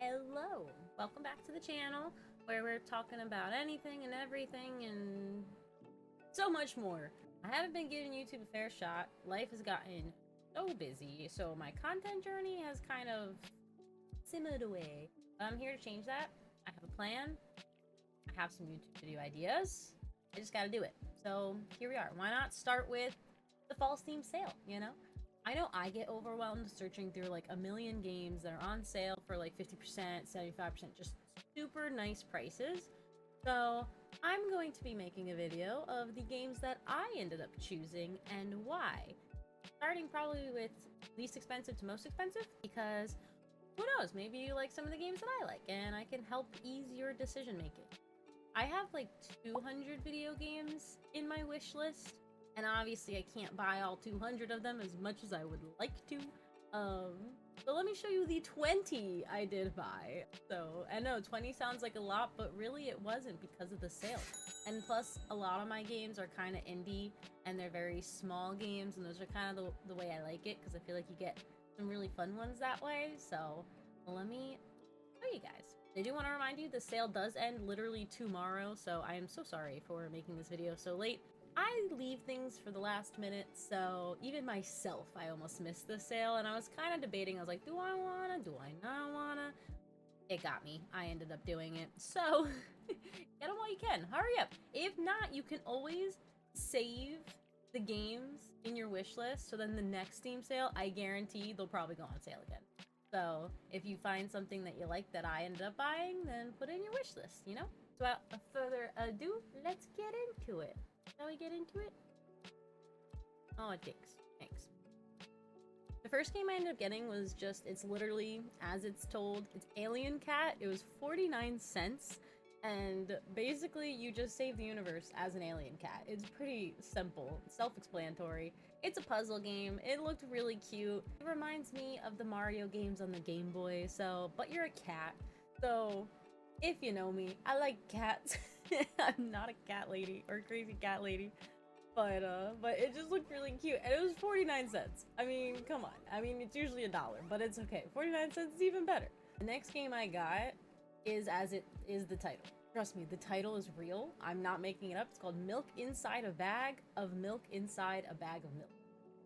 Hello, welcome back to the channel where we're talking about anything and everything and so much more. I haven't been giving YouTube a fair shot. Life has gotten so busy, so my content journey has kind of simmered away. But I'm here to change that. I have a plan. I have some YouTube video ideas. I just gotta do it. So here we are. Why not start with the fall Steam sale, you know? I know I get overwhelmed searching through like a million games that are on sale for like 50%, 75%, just super nice prices. So I'm going to be making a video of the games that I ended up choosing and why. Starting probably with least expensive to most expensive, because who knows, maybe you like some of the games that I like and I can help ease your decision making. I have like 200 video games in my wish list, and obviously I can't buy all 200 of them as much as I would like to. So let me show you the 20 I did buy. So I know 20 sounds like a lot, but really it wasn't because of the sale. And plus, a lot of my games are kind of indie, and they're very small games, and those are kind of the way I like it, because I feel like you get some really fun ones that way. So let me show you guys. I do want to remind you the sale does end literally tomorrow, so I am so sorry for making this video so late. I leave things for the last minute, so even myself, I almost missed the sale, and I was kind of debating. I was like, do I wanna? Do I not wanna? It got me. I ended up doing it. So, get them while you can. Hurry up. If not, you can always save the games in your wish list, so then the next Steam sale, I guarantee they'll probably go on sale again. So, if you find something that you like that I ended up buying, then put it in your wish list, you know? So, without further ado, let's get into it. Shall we get into it? Oh, thanks. The first game I ended up getting was just, it's literally, as it's told, it's Alien Cat. It was 49 cents, and basically you just save the universe as an alien cat. It's pretty simple, self-explanatory. It's a puzzle game. It looked really cute. It reminds me of the Mario games on the Game Boy, but you're a cat. So, if you know me, I like cats. I'm not a cat lady or a crazy cat lady, but it just looked really cute, and it was 49 cents. I mean, come on. I mean, it's usually $1, but it's okay. 49 cents is even better. The next game I got is as it is the title. Trust me, the title is real. I'm not making it up. It's called Milk Inside a Bag of Milk Inside a Bag of Milk.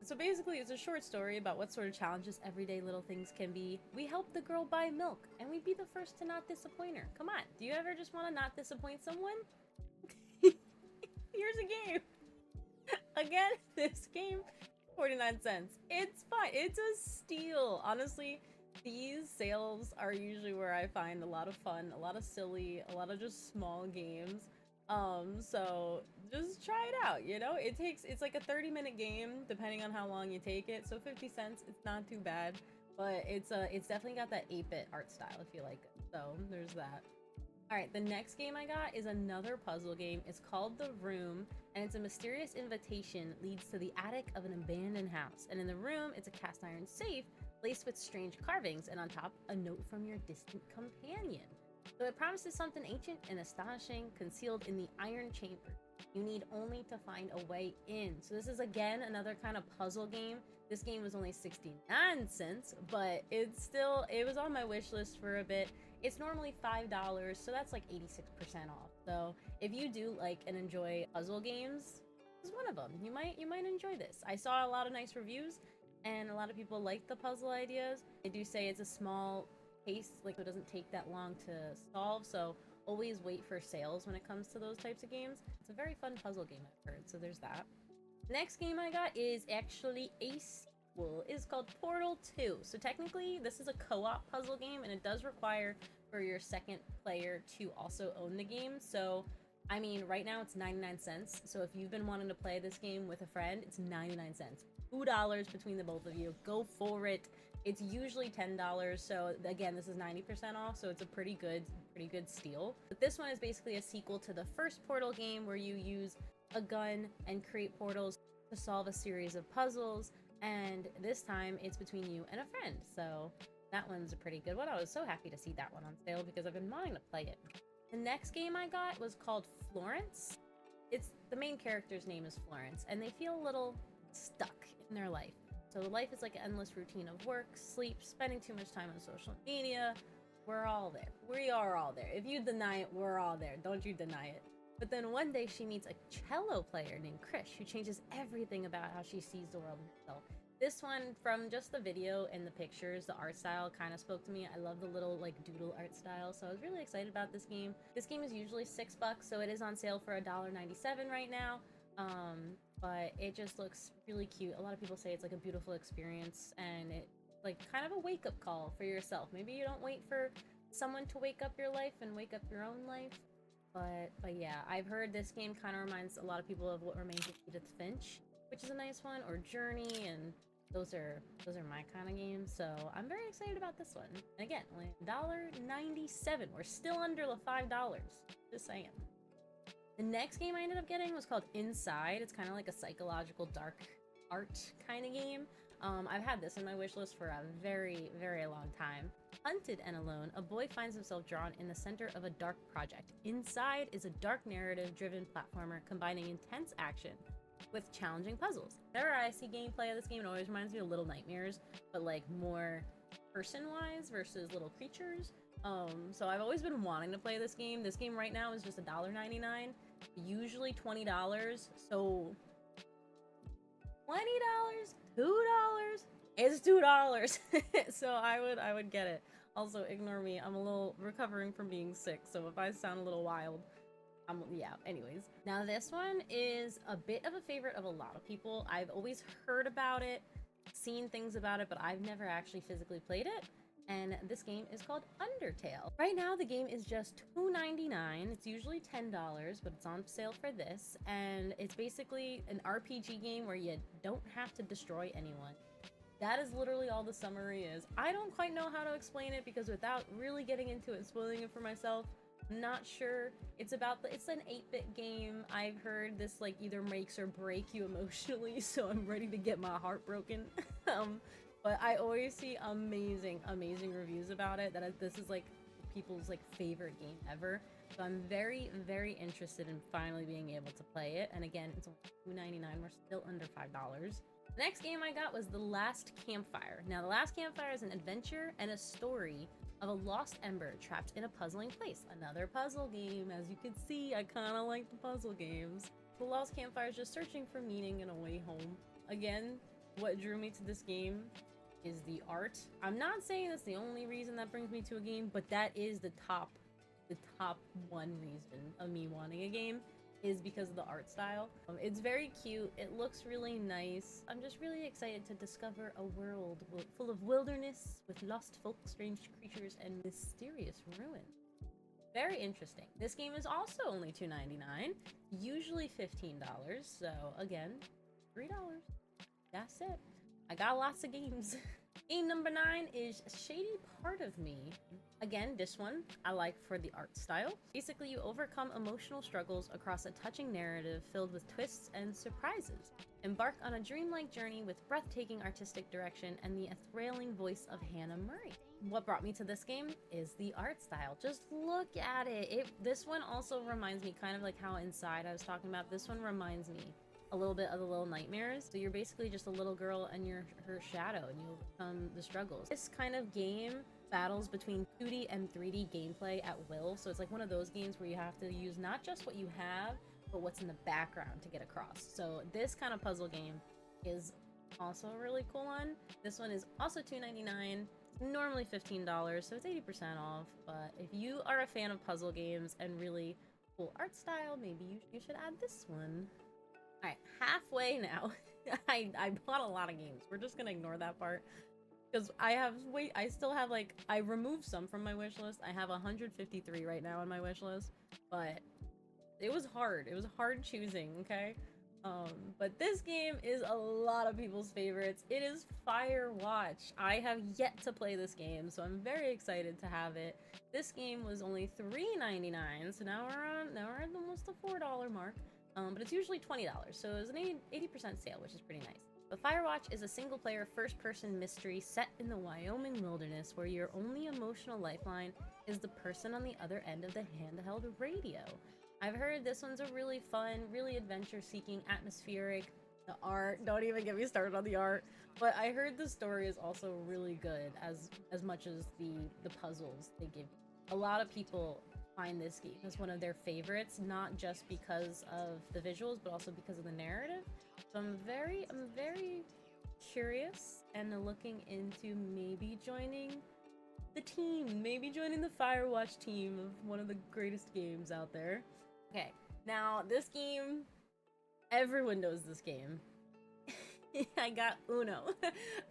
So basically, it's a short story about what sort of challenges everyday little things can be. We help the girl buy milk, and we'd be the first to not disappoint her. Come on, do you ever just want to not disappoint someone? Here's a game. Again, this game, 49 cents. It's fine. It's a steal. Honestly, these sales are usually where I find a lot of fun, a lot of silly, a lot of just small games. So just try it out, you know? It's like a 30-minute game, depending on how long you take it. So 50 cents, it's not too bad, but it's definitely got that 8-bit art style if you like it. So there's that. Alright, the next game I got is another puzzle game. It's called The Room, and it's a mysterious invitation leads to the attic of an abandoned house. And in the room, it's a cast iron safe laced with strange carvings, and on top, a note from your distant companion. So it promises something ancient and astonishing concealed in the iron chamber. You need only to find a way in. So this is, again, another kind of puzzle game. This game was only 69 cents, but it was on my wish list for a bit. It's normally $5, so that's like 86% off. So if you do like and enjoy puzzle games, this is one of them. You might enjoy this. I saw a lot of nice reviews, and a lot of people like the puzzle ideas. They do say it's a small pace, like it doesn't take that long to solve, so always wait for sales when it comes to those types of games. It's a very fun puzzle game, I've heard, so there's that. Next game I got is actually a sequel. It's called Portal 2. So technically, this is a co-op puzzle game, and it does require for your second player to also own the game. So, I mean, right now it's 99 cents. So if you've been wanting to play this game with a friend, it's 99 cents. $2 between the both of you. Go for it. It's usually $10, so again, this is 90% off, so it's a pretty good steal. But this one is basically a sequel to the first Portal game, where you use a gun and create portals to solve a series of puzzles, and this time it's between you and a friend, so that one's a pretty good one. I was so happy to see that one on sale because I've been wanting to play it. The next game I got was called Florence. The main character's name is Florence, and they feel a little stuck in their life. So life is like an endless routine of work, sleep, spending too much time on social media, We're all there. We are all there. If you deny it, we're all there. Don't you deny it. But then one day she meets a cello player named Krish who changes everything about how she sees the world herself. This one, from just the video and the pictures, the art style kind of spoke to me. I love the little like doodle art style, so I was really excited about this game. This game is usually $6, so it is on sale for $1.97 right now. But it just looks really cute. A lot of people say it's like a beautiful experience, and it's like kind of a wake-up call for yourself. Maybe you don't wait for someone to wake up your life and wake up your own life. But yeah, I've heard this game kind of reminds a lot of people of What Remains of Edith Finch, which is a nice one, or Journey, and those are my kind of games. So I'm very excited about this one. And again, only $1.97. We're still under the $5. Just saying. The next game I ended up getting was called Inside. It's kind of like a psychological dark art kind of game. I've had this in my wish list for a very, very long time. Hunted and alone, a boy finds himself drawn in the center of a dark project. Inside is a dark narrative-driven platformer combining intense action with challenging puzzles. Whenever I see gameplay of this game, it always reminds me of Little Nightmares, but like more person-wise versus little creatures. So I've always been wanting to play this game. This game right now is just $1.99, usually $20, so $20, $2, it's $2. So I would get it. Also, ignore me. I'm a little recovering from being sick, so if I sound a little wild, yeah, anyways. Now this one is a bit of a favorite of a lot of people. I've always heard about it, seen things about it, but I've never actually physically played it. And this game is called Undertale. Right now, the game is just $2.99. It's usually $10, but it's on sale for this. And it's basically an RPG game where you don't have to destroy anyone. That is literally all the summary is. I don't quite know how to explain it because without really getting into it and spoiling it for myself, I'm not sure. It's an 8-bit game. I've heard this like either makes or break you emotionally, so I'm ready to get my heart broken. But I always see amazing reviews about it, that this is like people's like favorite game ever. So I'm very, very interested in finally being able to play it. And again, it's only $2.99. We're still under $5. The next game I got was The Last Campfire. Now, The Last Campfire is an adventure and a story of a lost ember trapped in a puzzling place. Another puzzle game. As you can see, I kind of like the puzzle games. The Lost Campfire is just searching for meaning and a way home. Again, what drew me to this game is the art. I'm not saying that's the only reason that brings me to a game, but that is the top one reason of me wanting a game, is because of the art style. It's very cute. It looks really nice. I'm just really excited to discover a world full of wilderness with lost folk, strange creatures, and mysterious ruins. Very interesting. This game is also only $2.99, usually $15. So again, $3. That's it. I got lots of games. Game number 9 is Shady Part of Me. Again, this one I like for the art style. Basically, you overcome emotional struggles across a touching narrative filled with twists and surprises. Embark on a dreamlike journey with breathtaking artistic direction and the enthralling voice of Hannah Murray. What brought me to this game is the art style. Just look at it. This one also reminds me, kind of like how Inside I was talking about, this one reminds me a little bit of the Little Nightmares. So you're basically just a little girl and you're her shadow, and you overcome the struggles. This kind of game battles between 2D and 3D gameplay at will. So it's like one of those games where you have to use not just what you have, but what's in the background to get across. So this kind of puzzle game is also a really cool one. This one is also $2.99. Normally $15, so it's 80% off. But if you are a fan of puzzle games and really cool art style, maybe you should add this one. Alright, halfway now. I bought a lot of games. We're just gonna ignore that part. Because I still have like, I removed some from my wish list. I have 153 right now on my wish list. But it was hard. It was hard choosing, okay? But this game is a lot of people's favorites. It is Firewatch. I have yet to play this game, so I'm very excited to have it. This game was only $3.99, so now we're at almost the $4 mark. But it's usually $20, so it was an 80% sale, which is pretty nice. But Firewatch is a single-player, first-person mystery set in the Wyoming wilderness where your only emotional lifeline is the person on the other end of the handheld radio. I've heard this one's a really fun, really adventure-seeking, atmospheric. The art, don't even get me started on the art. But I heard the story is also really good as much as the puzzles they give you. A lot of people find this game as one of their favorites, not just because of the visuals, but also because of the narrative. So I'm very curious and looking into maybe joining the team, maybe joining the Firewatch team of one of the greatest games out there. Okay, now this game, everyone knows this game. I got Uno.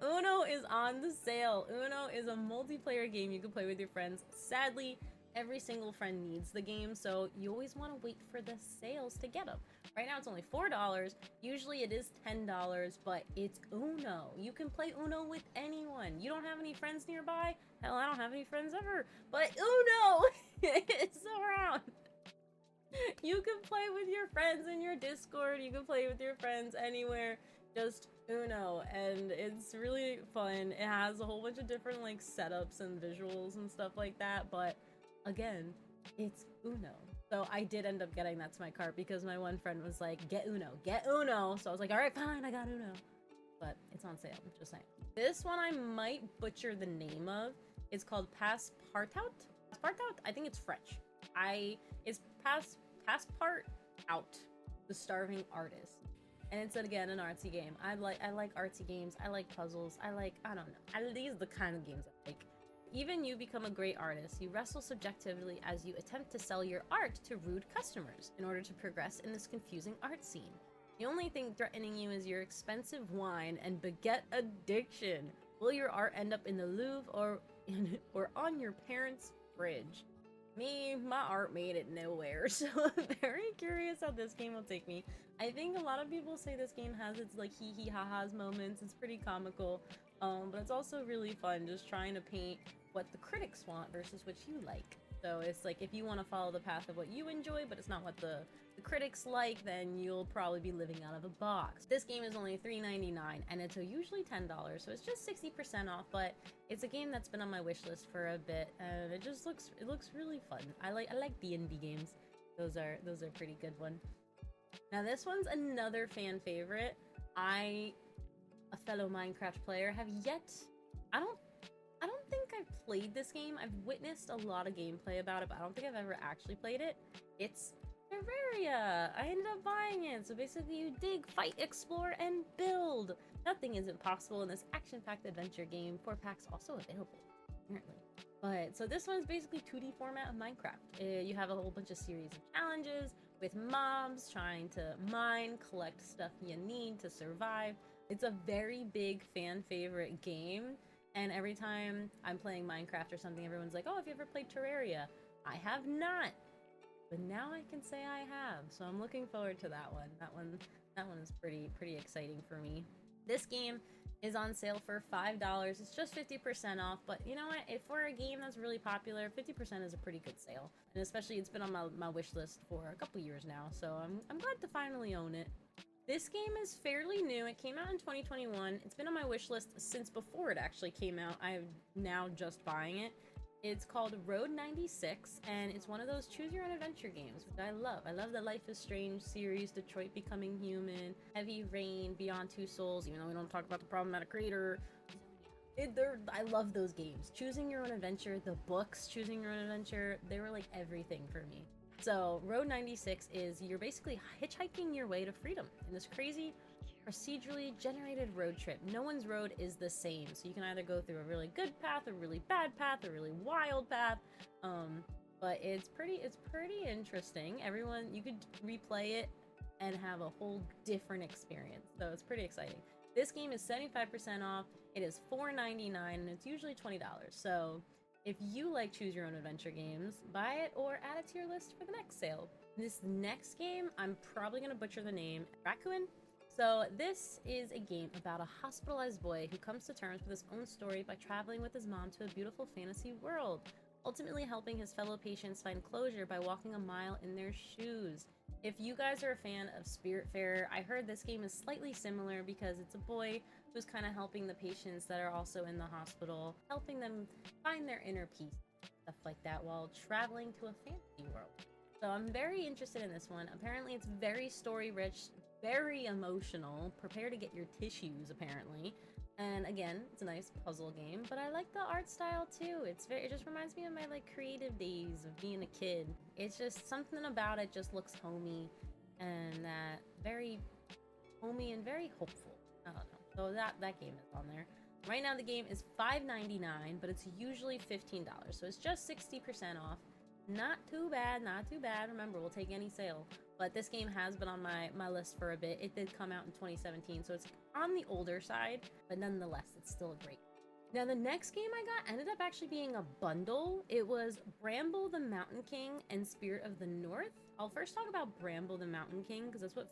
Uno is on the sale. Uno is a multiplayer game you can play with your friends. Sadly, every single friend needs the game, so you always want to wait for the sales to get them. Right now it's only $4. Usually it is $10, but it's Uno. You can play Uno with anyone. You don't have any friends nearby? Hell, I don't have any friends ever. But Uno is around. You can play with your friends in your Discord. You can play with your friends anywhere. Just Uno, and it's really fun. It has a whole bunch of different like setups and visuals and stuff like that, but again, it's Uno. So I did end up getting that to my cart because my one friend was like, get Uno, get Uno. So I was like, all right, fine, I got Uno. But it's on sale, just saying. This one I might butcher the name of. It's called Passpartout? Passpartout? I think it's French. It's Passpartout, the Starving Artist. And it's, again, an artsy game. I like artsy games. I like puzzles. I don't know. These are the kind of games I like. Even you become a great artist. You wrestle subjectively as you attempt to sell your art to rude customers in order to progress in this confusing art scene. The only thing threatening you is your expensive wine and baguette addiction. Will your art end up in the Louvre or on your parents' fridge? Me, my art made it nowhere, so I'm very curious how this game will take me. I think a lot of people say this game has its like hee hee ha ha's moments. It's pretty comical, but it's also really fun just trying to paint what the critics want versus what you like. So it's like if you want to follow the path of what you enjoy, but it's not what the critics like, then you'll probably be living out of a box. This game is only $3.99 and it's usually $10, so it's just 60% off, but it's a game that's been on my wish list for a bit, and it looks really fun. I like the indie games. Those are pretty good one. Now this one's another fan favorite. A fellow Minecraft player, have yet I don't think I've played this game. I've witnessed a lot of gameplay about it, but I don't think I've ever actually played it. It's Terraria! I ended up buying it. So basically you dig, fight, explore, and build. Nothing is impossible in this action-packed adventure game. 4 packs also available, apparently. But, so this one's basically 2D format of Minecraft. You have a whole bunch of series of challenges with mobs trying to mine, collect stuff you need to survive. It's a very big fan favorite game. And every time I'm playing Minecraft or something, everyone's like, oh, have you ever played Terraria? I have not. But now I can say I have, so I'm looking forward to that one. That one is pretty exciting for me. This game is on sale for $5. It's just 50% off, but you know what? If for a game that's really popular, 50% is a pretty good sale. And especially it's been on my wish list for a couple years now, so I'm glad to finally own it. This game is fairly new. It came out in 2021. It's been on my wish list since before it actually came out. I am now just buying it. It's called Road 96, and it's one of those choose-your-own-adventure games, which I love. I love the Life is Strange series, Detroit Becoming Human, Heavy Rain, Beyond Two Souls, even though we don't talk about the problematic creator. I love those games. Choosing your own adventure, the books, Choosing Your Own Adventure, they were like everything for me. So, Road 96 is you're basically hitchhiking your way to freedom in this crazy, procedurally generated road trip. No one's road is the same, so you can either go through a really good path, a really bad path, a really wild path. But it's pretty interesting. You could replay it and have a whole different experience. So it's pretty exciting. This game is 75% off. It is $4.99 and it's usually $20. So if you like choose your own adventure games, buy it or add it to your list for the next sale. This next game, I'm probably gonna butcher the name, Rakuen. So this is a game about a hospitalized boy who comes to terms with his own story by traveling with his mom to a beautiful fantasy world, ultimately helping his fellow patients find closure by walking a mile in their shoes. If you guys are a fan of Spiritfarer, I heard this game is slightly similar because it's a boy who's kind of helping the patients that are also in the hospital, helping them find their inner peace, stuff like that, while traveling to a fantasy world. So I'm very interested in this one. Apparently it's very story-rich, very emotional. Prepare to get your tissues, apparently. And again, it's a nice puzzle game, but I like the art style too. It just reminds me of my like creative days of being a kid. It's just something about it just looks homey and that very homey and very hopeful. I don't know. So that game is on there. Right now the game is $5.99, but it's usually $15. So it's just 60% off. Not too bad, not too bad. Remember, we'll take any sale. But this game has been on my list for a bit. It did come out in 2017, so it's on the older side, but nonetheless, it's still a great. Now, the next game I got ended up actually being a bundle. It was Bramble the Mountain King and Spirit of the North. I'll first talk about Bramble the Mountain King, because that's what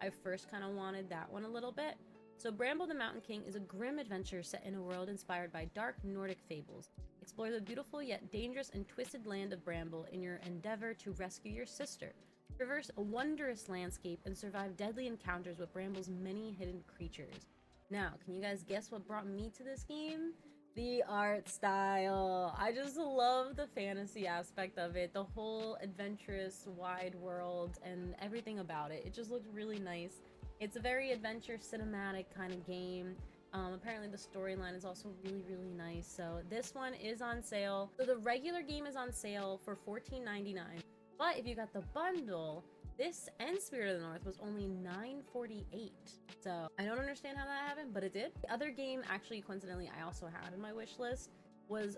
I first kind of wanted that one a little bit. So Bramble the Mountain King is a grim adventure set in a world inspired by dark Nordic fables. Explore the beautiful yet dangerous and twisted land of Bramble in your endeavor to rescue your sister. Traverse a wondrous landscape and survive deadly encounters with Bramble's many hidden creatures. Now, can you guys guess what brought me to this game? The art style. I just love the fantasy aspect of it, the whole adventurous wide world and everything about it. It just looked really nice. It's a very adventure cinematic kind of game. Apparently the storyline is also really, really nice. So this one is on sale. So the regular game is on sale for $14.99. But if you got the bundle, this and Spirit of the North was only $9.48. So I don't understand how that happened, but it did. The other game, actually, coincidentally, I also had in my wish list was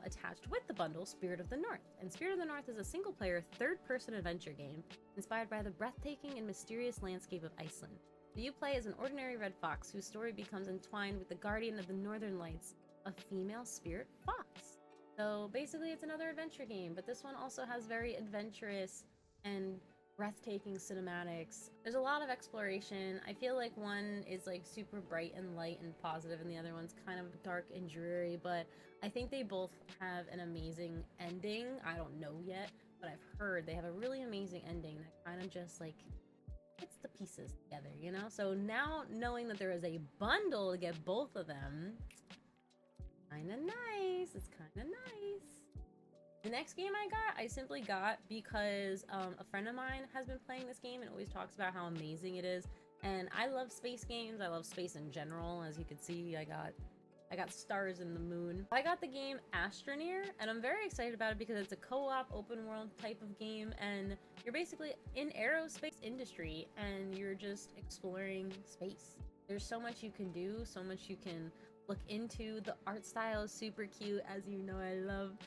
attached with the bundle, Spirit of the North. And Spirit of the North is a single-player, third-person adventure game inspired by the breathtaking and mysterious landscape of Iceland. So you play as an ordinary red fox whose story becomes entwined with the guardian of the Northern Lights, a female spirit fox. So basically it's another adventure game, but this one also has very adventurous and breathtaking cinematics. There's a lot of exploration. I feel like one is like super bright and light and positive, and the other one's kind of dark and dreary, but I think they both have an amazing ending. I don't know yet, but I've heard they have a really amazing ending that kind of just like puts the pieces together, you know? So now knowing that there is a bundle to get both of them, kinda nice. It's kinda nice. The next game I simply got because a friend of mine has been playing this game and always talks about how amazing it is. And I love space games. I love space in general. As you can see, I got stars in the moon. I got the game Astroneer, and I'm very excited about it because it's a co-op open world type of game, and you're basically in aerospace industry and you're just exploring space. There's so much you can do, so much you can look into. The art style is super cute, as you know I love.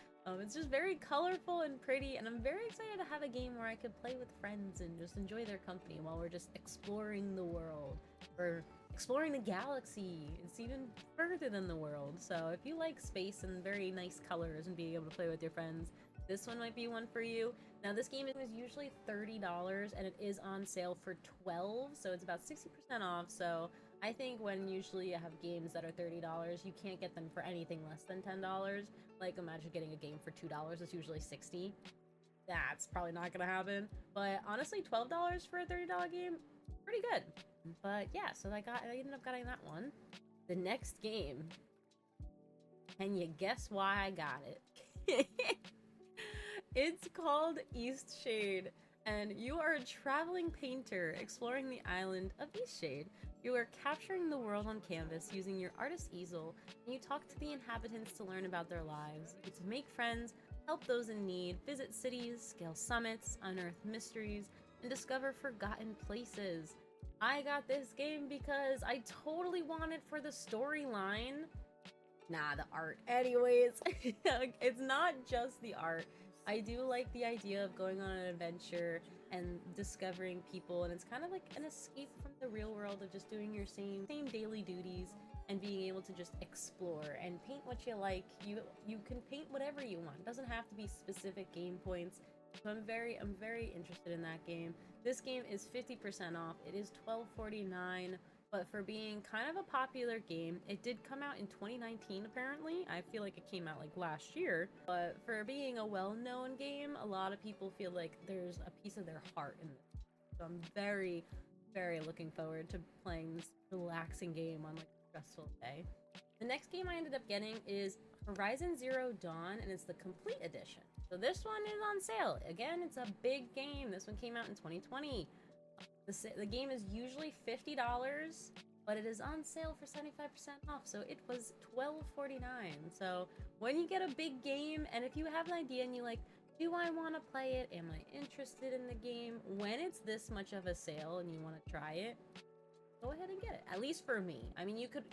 It's just very colorful and pretty, and I'm very excited to have a game where I could play with friends and just enjoy their company while we're just exploring the world, or exploring the galaxy. It's even further than the world. So if you like space and very nice colors and being able to play with your friends, this one might be one for you. Now this game is usually $30 and it is on sale for $12, so it's about 60% off. So I think when usually you have games that are $30, you can't get them for anything less than $10. Like imagine getting a game for $2, it's usually $60. That's probably not gonna happen. But honestly, $12 for a $30 game, pretty good. But yeah, so I ended up getting that one. The next game, can you guess why I got it? It's called Eastshade, and you are a traveling painter exploring the island of Eastshade. You are capturing the world on canvas using your artist easel, and you talk to the inhabitants to learn about their lives. You get to make friends, help those in need, visit cities, scale summits, unearth mysteries, and discover forgotten places. I got this game because I totally want it for the storyline. Nah, the art. Anyways, it's not just the art. I do like the idea of going on an adventure and discovering people, and it's kind of like an escape from the real world of just doing your same daily duties and being able to just explore and paint what you like. You can paint whatever you want. It doesn't have to be specific game points. So I'm very interested in that game. This game is 50% off. It is $12.49, but for being kind of a popular game, it did come out in 2019 apparently. I feel like it came out like last year, but for being a well-known game, a lot of people feel like there's a piece of their heart in it. So I'm very looking forward to playing this relaxing game on like a stressful day. The next game I ended up getting is Horizon Zero Dawn, and it's the Complete Edition. So this one is on sale. Again, it's a big game. This one came out in 2020. The game is usually $50, but it is on sale for 75% off, so it was $12.49. So when you get a big game, and if you have an idea and you like, do I want to play it? Am I interested in the game? When it's this much of a sale and you want to try it, go ahead and get it. At least for me. I mean, you could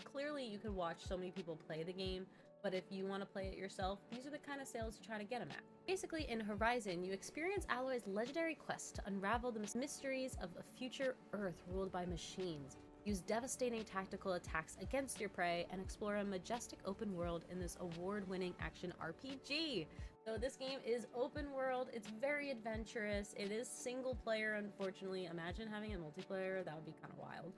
watch so many people play the game, but if you want to play it yourself, these are the kind of sales to try to get them at. Basically, in Horizon, you experience Aloy's legendary quest to unravel the mysteries of a future Earth ruled by machines. Use devastating tactical attacks against your prey and explore a majestic open world in this award-winning action RPG. So this game is open world, it's very adventurous, it is single player, unfortunately. Imagine having a multiplayer, that would be kind of wild.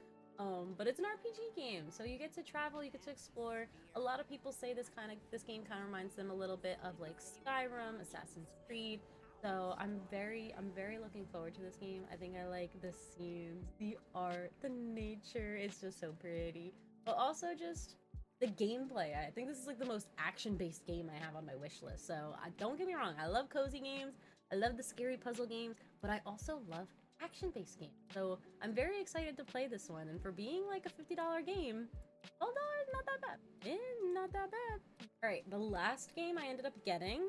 But it's an RPG game, so you get to travel, you get to explore. A lot of people say this game kind of reminds them a little bit of like Skyrim, Assassin's Creed. So I'm very looking forward to this game. I think I like the scenes, the art, the nature. It's just so pretty. But also just the gameplay. I think this is like the most action-based game I have on my wish list. So don't get me wrong, I love cozy games, I love the scary puzzle games, but I also love action-based games. So I'm very excited to play this one, and for being like a $50 game, $12, not that bad. Not that bad. Alright, the last game I ended up getting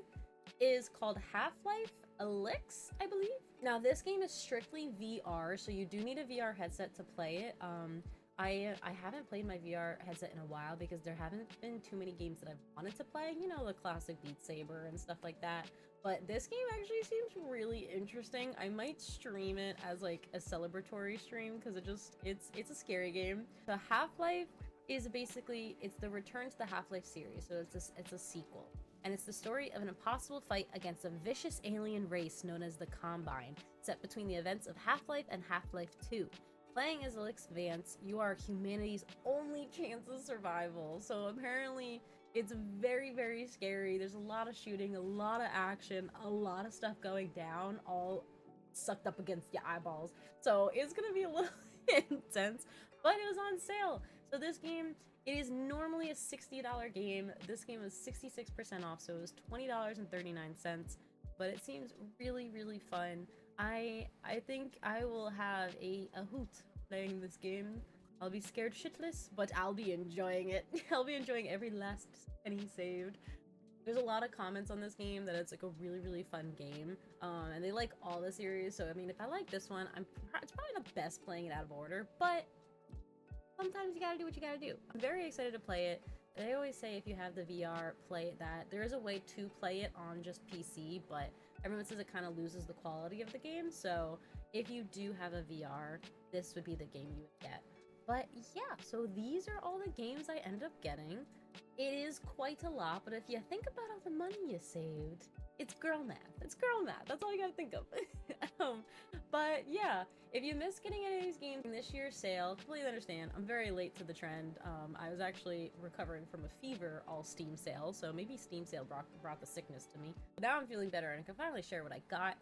is called Half-Life Alyx, I believe. Now this game is strictly VR, so you do need a VR headset to play it. I haven't played my VR headset in a while because there haven't been too many games that I've wanted to play, you know, the classic Beat Saber and stuff like that. But this game actually seems really interesting. I might stream it as like a celebratory stream because it's a scary game. The Half-Life is basically, it's the return to the Half-Life series, so it's a sequel. And it's the story of an impossible fight against a vicious alien race known as the Combine, set between the events of Half-Life and Half-Life 2. Playing as Alyx Vance, you are humanity's only chance of survival. So apparently it's very, very scary. There's a lot of shooting, a lot of action, a lot of stuff going down, all sucked up against your eyeballs. So it's gonna be a little intense, but it was on sale. So this game, it is normally a $60 game. This game was 66% off, so it was $20.39. But it seems really, really fun. I think I will have a hoot playing this game. I'll be scared shitless, but I'll be enjoying it. I'll be enjoying every last penny saved. There's a lot of comments on this game that it's like a really, really fun game. And they like all the series, so I mean, if I like this one, it's probably not best playing it out of order, but sometimes you gotta do what you gotta do. I'm very excited to play it. They always say if you have the VR, play that. There is a way to play it on just PC, but everyone says it kind of loses the quality of the game, so if you do have a VR, this would be the game you would get. But yeah, so these are all the games I ended up getting. It is quite a lot, but if you think about all the money you saved, it's girl math. It's girl math. That's all you gotta think of. But yeah, if you missed getting any of these games in this year's sale, completely understand. I'm very late to the trend. I was actually recovering from a fever all Steam sale, so maybe Steam sale brought the sickness to me. But now I'm feeling better and I can finally share what I got.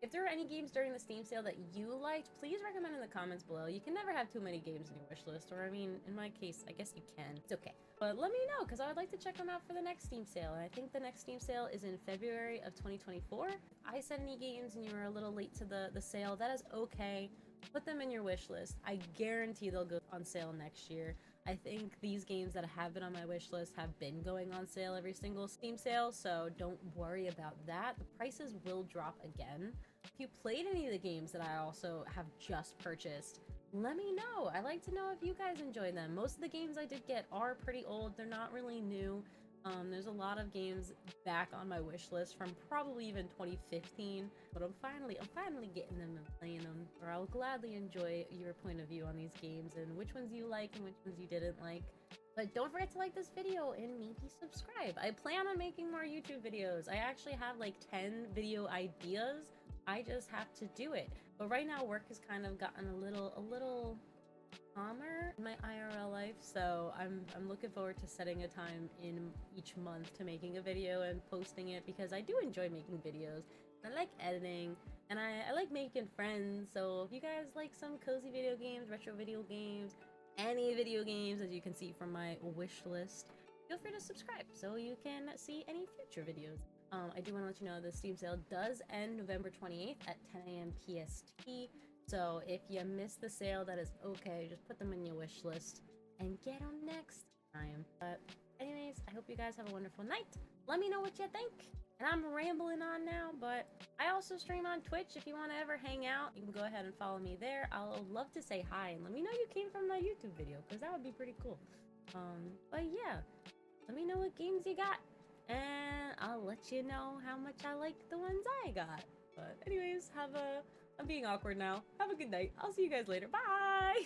If there are any games during the Steam sale that you liked, please recommend in the comments below. You can never have too many games in your wish list, or I mean, in my case, I guess you can. It's okay. But let me know, because I would like to check them out for the next Steam sale, and I think the next Steam sale is in February of 2024. If I said any games and you were a little late to the sale, that is okay. Put them in your wish list. I guarantee they'll go on sale next year. I think these games that have been on my wish list have been going on sale every single Steam sale, so don't worry about that. The prices will drop again. If you played any of the games that I also have just purchased, let me know. I like to know if you guys enjoy them. Most of the games I did get are pretty old. They're not really new. There's a lot of games back on my wish list from probably even 2015, but I'm finally getting them and playing them, or I'll gladly enjoy your point of view on these games and which ones you like and which ones you didn't like. But don't forget to like this video and maybe subscribe. I plan on making more YouTube videos. I actually have like 10 video ideas. I just have to do it. But right now work has kind of gotten a little calmer in my IRL life, so I'm looking forward to setting a time in each month to making a video and posting it, because I do enjoy making videos. I like editing, and I like making friends, so if you guys like some cozy video games, retro video games, any video games, as you can see from my wish list, feel free to subscribe so you can see any future videos. I do want to let you know the Steam sale does end November 28th at 10 AM PST. So if you missed the sale, that is okay. Just put them in your wish list and get them next time. But anyways, I hope you guys have a wonderful night. Let me know what you think. And I'm rambling on now, but I also stream on Twitch. If you want to ever hang out, you can go ahead and follow me there. I'll love to say hi and let me know you came from the YouTube video, because that would be pretty cool. But yeah, let me know what games you got, and I'll let you know how much I like the ones I got. But anyways, I'm being awkward now. Have a good night. I'll see you guys later. Bye!